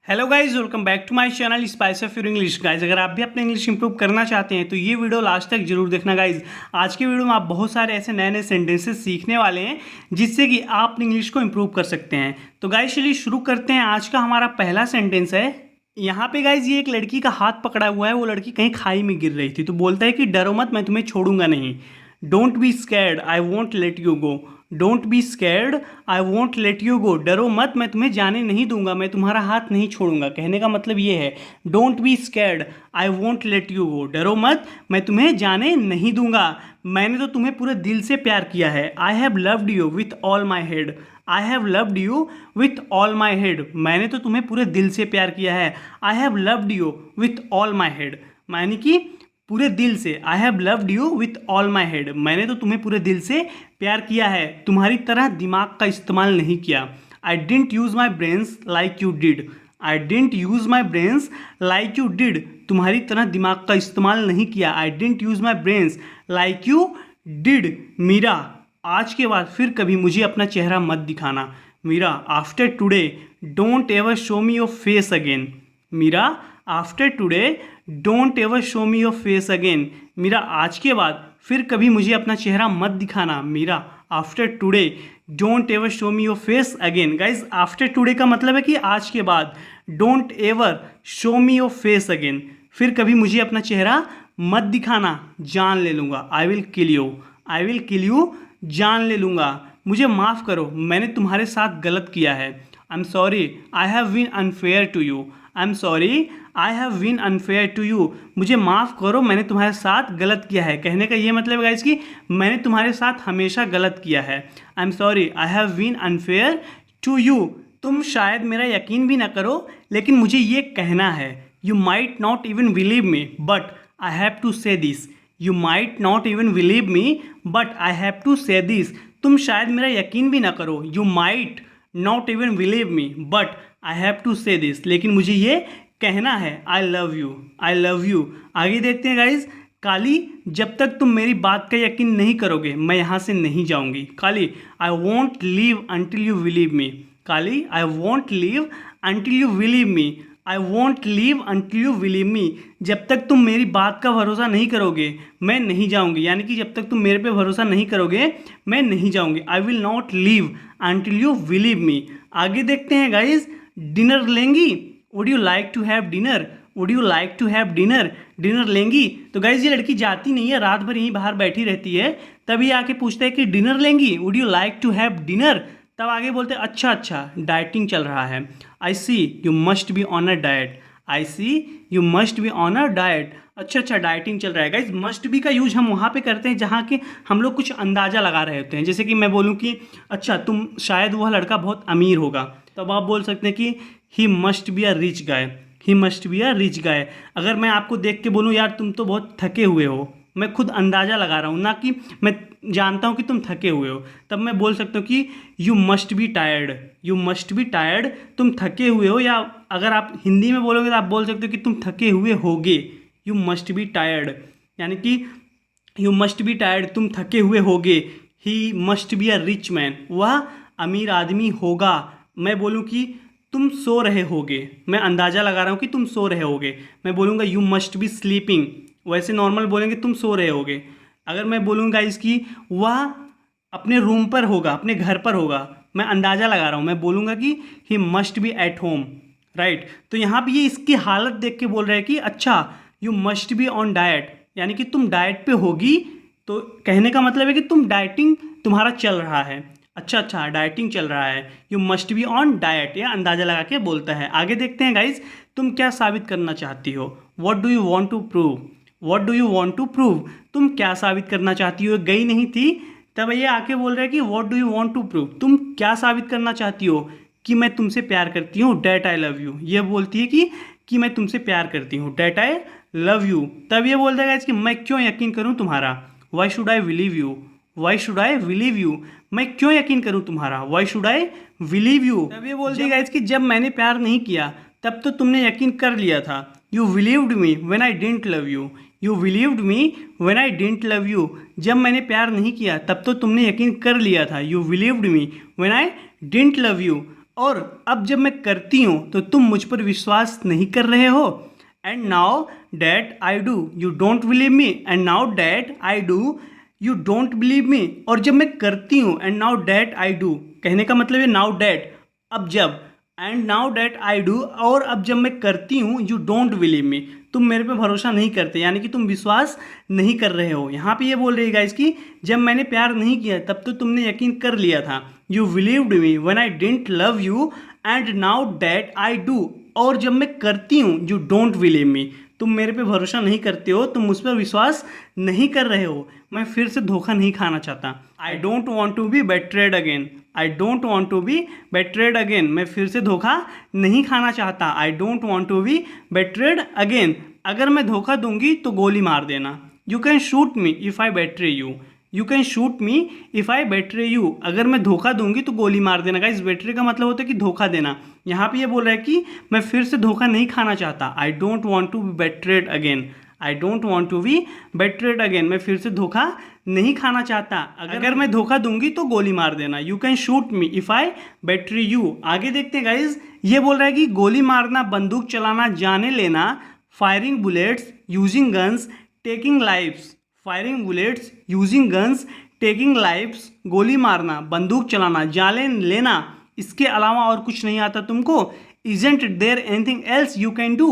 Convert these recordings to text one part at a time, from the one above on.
Hello guys, welcome back to my channel spice of your English. Guys अगर आप भी अपने इंग्लिश इंप्रूव करना चाहते हैं तो ये वीडियो लास्ट तक जरूर देखना। गाइज आज के वीडियो में आप बहुत सारे ऐसे नए नए सेंटेंसेस सीखने वाले हैं जिससे कि आप अपनी इंग्लिश को इंप्रूव कर सकते हैं। तो गाइज चलिए शुरू करते हैं। आज का हमारा पहला सेंटेंस है। यहाँ पे गाइज ये एक लड़की का हाथ पकड़ा हुआ है। वो लड़की कहीं खाई में गिर रही थी तो बोलता है कि डरो मत, मैं तुम्हें छोड़ूंगा नहीं। Don't be scared, I won't let you go. Don't be scared, I won't let you go. डरो मत, मैं तुम्हें जाने नहीं दूंगा, मैं तुम्हारा हाथ नहीं छोड़ूंगा। कहने का मतलब ये है, don't be scared, I won't let you go. डरो मत, मैं तुम्हें जाने नहीं दूंगा, मैंने तो तुम्हें पूरे दिल से प्यार किया है। I have loved you with all my head. I have loved you with all my head, मैंने तो तुम्हें पूरे दिल से प्यार किया है। I have loved you with all my head, यानी कि पूरे दिल से। I have loved you with all my head, मैंने तो तुम्हें पूरे दिल से प्यार किया है, तुम्हारी तरह दिमाग का इस्तेमाल नहीं किया। I didn't use my brains like you did. I didn't use my brains like you did, तुम्हारी तरह दिमाग का इस्तेमाल नहीं किया। I didn't use my brains like you did. Meera, आज के बाद फिर कभी मुझे अपना चेहरा मत दिखाना। Meera, after today don't ever show me your face again. Meera, after today don't ever show me your face again. Meera, आज के बाद फिर कभी मुझे अपना चेहरा मत दिखाना। Meera, after today don't ever show me your face again. Guys after today का मतलब है कि आज के बाद। Don't ever show me your face again, फिर कभी मुझे अपना चेहरा मत दिखाना, जान ले लूँगा। I will kill you. I will kill you, जान ले लूँगा। मुझे माफ़ करो, मैंने तुम्हारे साथ गलत किया है। I am sorry, I have been unfair to you. I am sorry, I have been unfair to you, मुझे माफ़ करो, मैंने तुम्हारे साथ गलत किया है। कहने का ये मतलब है कि मैंने तुम्हारे साथ हमेशा गलत किया है। I am sorry, I have been unfair to you. तुम शायद मेरा यकीन भी ना करो लेकिन मुझे ये कहना है। You might not even believe me but I have to say this. You might not even believe me but I have to say this, तुम शायद मेरा यकीन भी ना करो। You might not even believe me but I have to say this, लेकिन मुझे ये कहना है। I love you, I love you. आगे देखते हैं गाइज। काली, जब तक तुम मेरी बात का यकीन नहीं करोगे मैं यहाँ से नहीं जाऊँगी। Kali, I won't leave until you believe me. Kali, I won't leave until you believe me. I won't leave until you believe me, जब तक तुम मेरी बात का भरोसा नहीं करोगे मैं नहीं जाऊँगी। यानी कि जब तक तुम मेरे पे भरोसा नहीं करोगे मैं नहीं जाऊँगी। I will not leave until you believe me. आगे देखते हैं गाइज। डिनर लेंगी, would you like to have dinner. Would you like to have dinner, dinner लेंगी। तो गाइज ये लड़की जाती नहीं है, रात भर यहीं बाहर बैठी रहती है। तभी आके पूछता है कि डिनर लेंगी, would you like to have dinner. तब आगे बोलते हैं अच्छा अच्छा डाइटिंग चल रहा है। I see you must be on a diet. I see you must be on a diet, अच्छा अच्छा डाइटिंग चल रहा है। गाइज मस्ट बी का यूज हम वहाँ पे करते हैं जहाँ के हम लोग कुछ अंदाज़ा लगा रहे होते हैं। जैसे कि मैं बोलूँ कि अच्छा तुम शायद वह लड़का बहुत अमीर होगा, तब आप बोल सकते हैं कि he must be a rich guy. He must be a rich गाय। अगर मैं आपको देख के बोलूँ यार तुम तो बहुत थके हुए हो, मैं खुद अंदाज़ा लगा रहा हूँ ना कि मैं जानता हूँ कि तुम थके हुए हो, तब मैं बोल सकता हूँ कि you must be tired. You must be tired, तुम थके हुए हो। या अगर आप हिंदी में बोलोगे तो आप बोल सकते हो कि तुम थके हुए होगे। यू मस्ट बी टायर्ड, यानी कि यू मस्ट बी टायर्ड, तुम थके हुए होगे। He must be a rich man, वह अमीर आदमी होगा। मैं बोलूँ कि तुम सो रहे होगे, मैं अंदाज़ा लगा रहा हूँ कि तुम सो रहे होगे। मैं बोलूँगा यू मस्ट बी स्लीपिंग, वैसे नॉर्मल बोलेंगे तुम सो रहे होगे। अगर मैं बोलूँगा इसकी वह अपने रूम पर होगा, अपने घर पर होगा, मैं अंदाज़ा लगा रहा हूँ। मैं बोलूँगा कि he must be at home, right. तो यहाँ पे ये इसकी हालत देख के बोल रहे हैं कि अच्छा you must be on diet, यानी कि तुम डाइट पे होगी। तो कहने का मतलब है कि तुम डाइटिंग तुम्हारा चल रहा है। अच्छा अच्छा डाइटिंग चल रहा है, you must be on diet, या अंदाज़ा लगा के बोलता है। आगे देखते हैं गाइज। तुम क्या साबित करना चाहती हो। What do you want to prove. What do you want to prove, तुम क्या साबित करना चाहती हो। गई नहीं थी तब ये आके बोल रहा है कि what do you want to prove, तुम क्या साबित करना चाहती हो कि मैं तुमसे प्यार करती हूँ। डैट आई लव यू, ये बोलती है कि मैं तुमसे प्यार करती हूँ। डैट आई लव यू, तब ये बोल देगा इसकी मैं क्यों यकीन करूँ तुम्हारा। Why should I believe you. Why should I believe you, मैं क्यों यकीन करूँ तुम्हारा। Why should I believe you, तब ये बोल देगा इसकी जब मैंने प्यार नहीं किया तब तो तुमने यकीन कर लिया था। You believed me when I didn't love you. You believed me when I didn't love you, जब मैंने प्यार नहीं किया तब तो तुमने यकीन कर लिया था। You believed me when I didn't love you. और अब जब मैं करती हूँ तो तुम मुझ पर विश्वास नहीं कर रहे हो। And now that I do you don't believe me, and now that I do you don't believe me. और जब मैं करती हूँ, and now that I do, कहने का मतलब है नाउ डैट, अब जब, and now that I do, और अब जब मैं करती हूँ, यू डोंट बिलीव मी, तुम मेरे पे भरोसा नहीं करते, यानी कि तुम विश्वास नहीं कर रहे हो। यहाँ पे ये बोल रही है गाइस कि जब मैंने प्यार नहीं किया तब तो तुमने यकीन कर लिया था। You believed me when I didn't love you, and now that I do, और जब मैं करती हूँ, यू डोंट बिलीव मी, तुम मेरे पे भरोसा नहीं करते हो, तुम मुझ पर विश्वास नहीं कर रहे हो। मैं फिर से धोखा नहीं खाना चाहता। I don't want to be betrayed again, I don't want to be betrayed again, मैं फिर से धोखा नहीं खाना चाहता। I don't want to be betrayed again, अगर मैं धोखा दूंगी तो गोली मार देना। You can shoot me if I betray you, you can shoot me if I betray you, अगर मैं धोखा दूंगी तो गोली मार देना। गाइस बेट्रे का मतलब होता है कि धोखा देना। यहाँ पे ये बोल रहा है कि मैं फिर से धोखा नहीं खाना चाहता। I don't want to be betrayed again, I don't want to be betrayed again, मैं फिर से धोखा नहीं खाना चाहता, अगर मैं धोखा दूंगी तो गोली मार देना। You can shoot me if I betray you. आगे देखते हैं गाइज, ये बोल रहा है कि गोली मारना, बंदूक चलाना, जाने लेना, firing bullets, using guns, taking lifes, firing bullets, using guns, taking lifes, गोली मारना, बंदूक चलाना, जाने लेना, इसके अलावा और कुछ नहीं आता तुमको। Isn't there anything else you can do,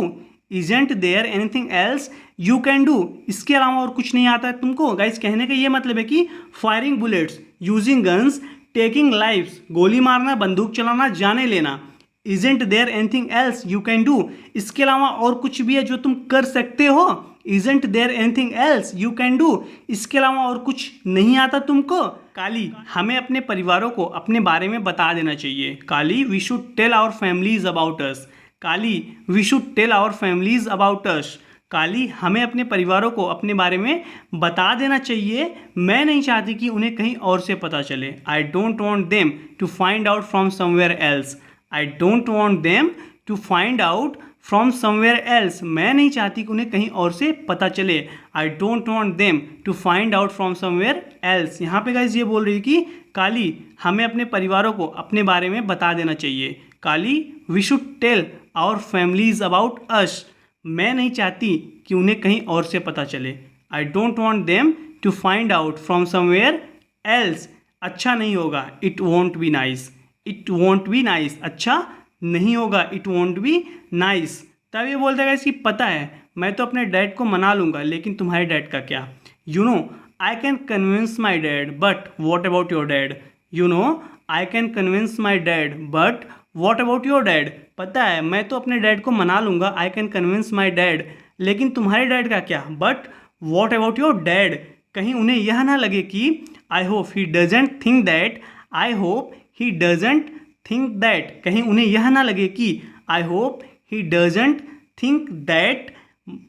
isn't there anything else you can do, इसके अलावा और कुछ नहीं आता है तुमको। गाइस कहने का ये मतलब है कि firing bullets, using guns, taking lifes, गोली मारना, बंदूक चलाना, जाने लेना, isn't there anything else you can do, इसके अलावा और कुछ भी है जो तुम कर सकते हो। Isn't there anything else you can do, इसके अलावा और कुछ नहीं आता तुमको। काली, हमें अपने परिवारों को अपने बारे में बता देना चाहिए। Kali, we should tell our families about us, Kali, we should tell our families about us, Kali, हमें अपने परिवारों को अपने बारे में बता देना चाहिए। मैं नहीं चाहती कि उन्हें कहीं और से पता चले। I don't want them to find out from somewhere else, I don't want them to find out from somewhere else, मैं नहीं चाहती कि उन्हें कहीं और से पता चले। I don't want them to find out from somewhere else. यहाँ पे गाइस ये बोल रही है कि काली, हमें अपने परिवारों को अपने बारे में बता देना चाहिए। Kali, we should tell our families about us, मैं नहीं चाहती कि उन्हें कहीं और से पता चले। I don't want them to find out from somewhere else, अच्छा नहीं होगा। It won't be nice, it won't be nice, अच्छा नहीं होगा। It won't be nice. तब ये बोलते हैं कि पता है मैं तो अपने डैड को मना लूँगा, लेकिन तुम्हारे डैड का क्या। You know I can convince my dad, but what about your dad. You know I can convince my dad, but what about your dad, पता है मैं तो अपने डैड को मना लूँगा, I can convince my dad, लेकिन तुम्हारे डैड का क्या। But what about your dad, कहीं उन्हें यह ना लगे कि I hope he doesn't think that, I hope he doesn't think that, कहीं उन्हें यह ना लगे कि I hope he doesn't think that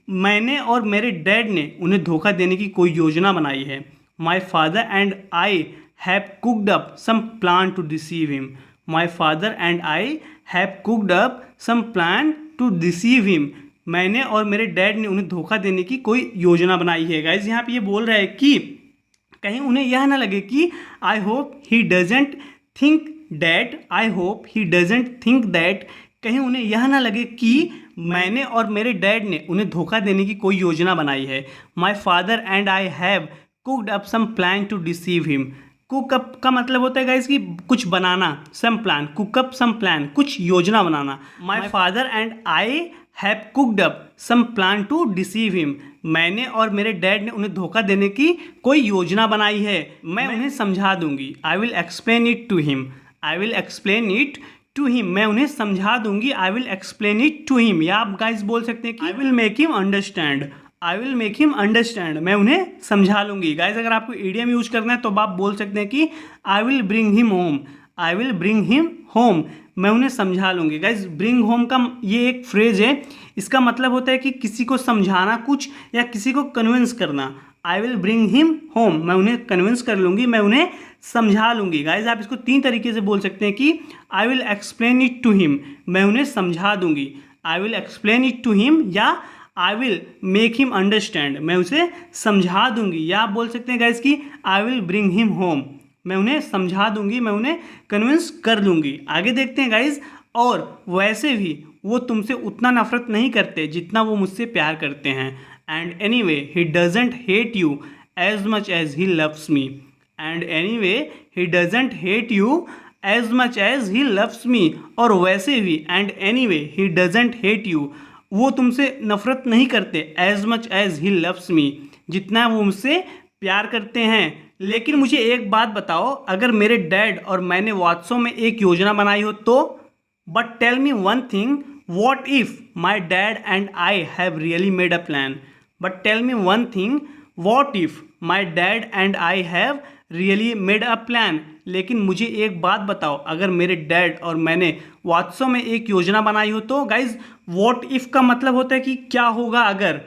मैंने और मेरे डैड ने उन्हें धोखा देने की कोई योजना बनाई है। My father and I have cooked up some plan to deceive him, my father and I have cooked up some plan to deceive him, मैंने और मेरे डैड ने उन्हें धोखा देने की कोई योजना बनाई है। गाइस यहाँ पे ये बोल रहा है कि कहीं उन्हें यह ना लगे कि I hope he doesn't think that, I hope he doesn't think that, कहीं उन्हें यह ना लगे कि मैंने और मेरे डैड ने उन्हें धोखा देने की कोई योजना बनाई है। My father and I have cooked up some plan to deceive him, cook up का मतलब होता है गाइस कि कुछ बनाना, some plan, cook up some plan, कुछ योजना बनाना। My father and I have cooked up some plan to deceive him, मैंने और मेरे डैड ने उन्हें धोखा देने की कोई योजना बनाई है। मैं उन्हें समझा दूंगी। I will explain it to him, I will explain it to him, मैं उन्हें समझा दूंगी। I will explain it to him, या आप गाइस बोल सकते हैं कि I will make him understand, I will make him understand, मैं उन्हें समझा लूंगी। गाइस अगर आपको ईडियम यूज करना है तो आप बोल सकते हैं कि I will bring him home, I will bring him home, मैं उन्हें समझा लूंगी। गाइस ब्रिंग होम का ये एक फ्रेज है, इसका मतलब होता है कि किसी को समझाना कुछ या किसी को कन्विंस करना। I will bring him home, मैं उन्हें कन्विंस कर लूँगी, मैं उन्हें समझा लूँगी। गाइज आप इसको 3 तरीके से बोल सकते हैं कि I will explain it to him, मैं उन्हें समझा दूँगी। I will explain it to him, या I will make him understand, मैं उसे समझा दूँगी। या आप बोल सकते हैं गाइज कि I will bring him home, मैं उन्हें समझा दूंगी, मैं उन्हें कन्विंस कर दूंगी। आगे देखते हैं गाइज। और वैसे भी वो तुमसे उतना नफरत नहीं करते जितना वो मुझसे प्यार करते हैं। And anyway he doesn't hate you as much as he loves me. And anyway he doesn't hate you as much as he loves me. और वैसे भी and anyway he doesn't hate you, वो तुमसे नफरत नहीं करते as much as he loves me, जितना वो मुझसे प्यार करते हैं। लेकिन मुझे एक बात बताओ, अगर मेरे डैड और मैंने व्हाट्सएप में एक योजना बनाई हो तो? But tell me one thing, what if my dad and I have really made a plan? But tell me one thing, what if my dad and I have really made a plan? लेकिन मुझे एक बात बताओ, अगर मेरे dad और मैंने WhatsApp में एक योजना बनाई हो तो? गाइज व्हाट इफ का मतलब होता है कि क्या होगा अगर,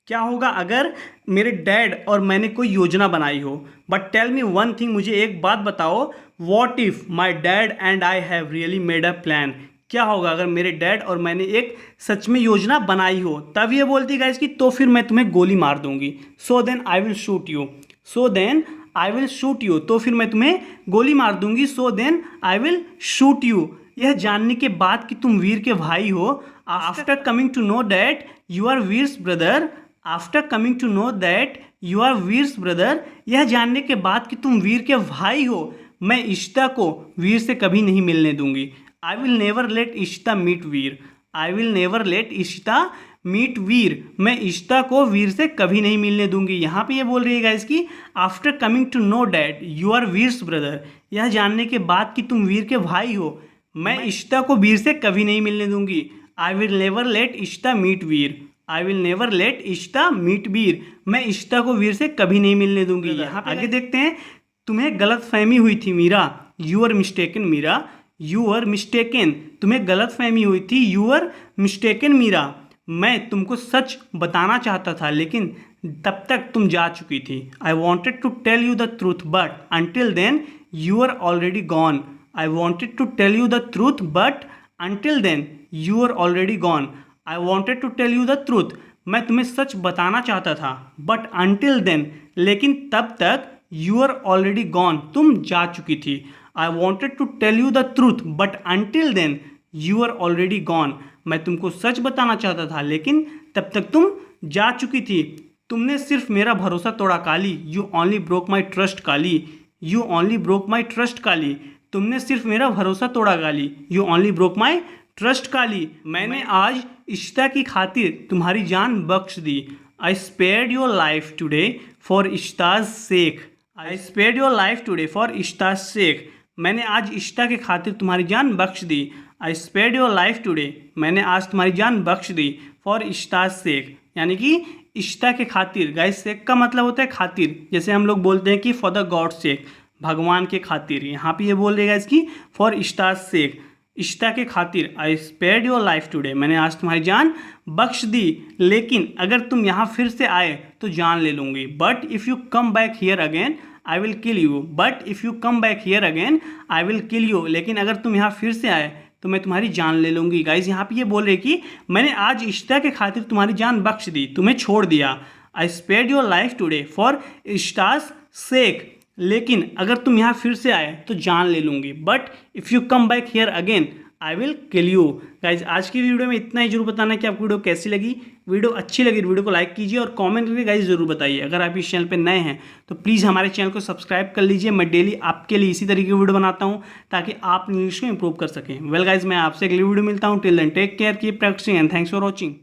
क्या होगा अगर मेरे डैड और मैंने कोई योजना बनाई हो। But tell me one thing, मुझे एक बात बताओ, what if my dad and I have really made a plan? क्या होगा अगर मेरे डैड और मैंने एक सच में योजना बनाई हो? तब ये बोलती गाइज कि तो फिर मैं तुम्हें गोली मार दूंगी, so then I will shoot you, so then I will shoot you, तो फिर मैं तुम्हें गोली मार दूंगी, so then I will shoot you. यह जानने के बाद कि तुम वीर के भाई हो, after coming to know that you are Veer's brother, after coming to know that you are Veer's brother, यह जानने के बाद कि तुम वीर के भाई हो, मैं इशिता को वीर से कभी नहीं मिलने दूंगी। I will never let Ishita meet Veer, I will never let Ishita meet Veer, मैं इशिता को वीर से कभी नहीं मिलने दूंगी। यहाँ पे ये बोल रही है गाइस कि after coming to know that you are Veer's brother, यह जानने के बाद कि तुम वीर के भाई हो, मैं इशिता को वीर से कभी नहीं मिलने दूंगी। I will never let Ishita meet Veer, I will never let Ishita meet Veer, मैं इशिता को वीर से कभी नहीं मिलने दूंगी। यहाँ पे आगे देखते हैं, तुम्हें गलत फहमी हुई थी Meera, you are mistaken Meera, you are mistaken, तुम्हें गलत फहमी हुई थी, यू आर मिस्टेकन मीरा, मैं तुमको सच बताना चाहता था लेकिन तब तक तुम जा चुकी थी। I wanted to tell you the truth but until then you are already gone, I wanted to tell you the truth but until then you are already gone, I wanted to tell you the truth, मैं तुम्हें सच बताना चाहता था, but until then, लेकिन तब तक, you are already gone, तुम जा चुकी थी। I wanted to tell you the truth but until then you are already gone, मैं तुमको सच बताना चाहता था लेकिन तब तक तुम जा चुकी थी। तुमने सिर्फ मेरा भरोसा तोड़ा Kali, you only broke my trust Kali, you only broke my trust Kali, तुमने सिर्फ मेरा भरोसा तोड़ा Kali, you only broke my trust Kali, मैंने आज इशिता की खातिर तुम्हारी जान बख्श दी। I spared your life today for Ishita's sake, I spared your life today for Ishita's sake, मैंने आज इशिता की खातिर तुम्हारी जान बख्श दी। I spared your life today, मैंने आज तुम्हारी जान बख्श दी, फॉर इशिताज सेक, यानी कि इशिता के खातिर। गाइस सेक का मतलब होता है खातिर, जैसे हम लोग बोलते हैं कि फॉर द गॉड सेक, भगवान के खातिर। यहाँ पे ये बोल रहे गाइस कि फॉर इशिताज सेक, इशिता के खातिर। आई स्पेयर्ड योर लाइफ टुडे, मैंने आज तुम्हारी जान बख्श दी, लेकिन अगर तुम यहाँ फिर से आए तो जान ले लूँगी। But if you come back here again I will kill you, but if you come back here again I will kill you, लेकिन अगर तुम यहाँ फिर से आए तो मैं तुम्हारी जान ले लूँगी। गाइज यहाँ पे ये बोल रहे कि मैंने आज इशिता के खातिर तुम्हारी जान बख्श दी, तुम्हें छोड़ दिया। I spared your life today for Ishita's sake, लेकिन अगर तुम यहाँ फिर से आए तो जान ले लूँगी। But if you come back here again I will kill you. Guys आज की वीडियो में इतना ही, जरूर बताना कि आपको वीडियो कैसी लगी। वीडियो अच्छी लगी वीडियो को लाइक कीजिए और कमेंट करके गाइज जरूर बताइए। अगर आप इस चैनल पे नए हैं तो प्लीज़ हमारे चैनल को सब्सक्राइब कर लीजिए। मैं डेली आपके लिए इसी तरीके की वीडियो बनाता हूँ ताकि आप इंग्लिश को इंप्रूव कर सकें। वेल गाइज मैं आपसे अगली वीडियो मिलता हूँ। Till then take care, keep practicing and thanks for watching.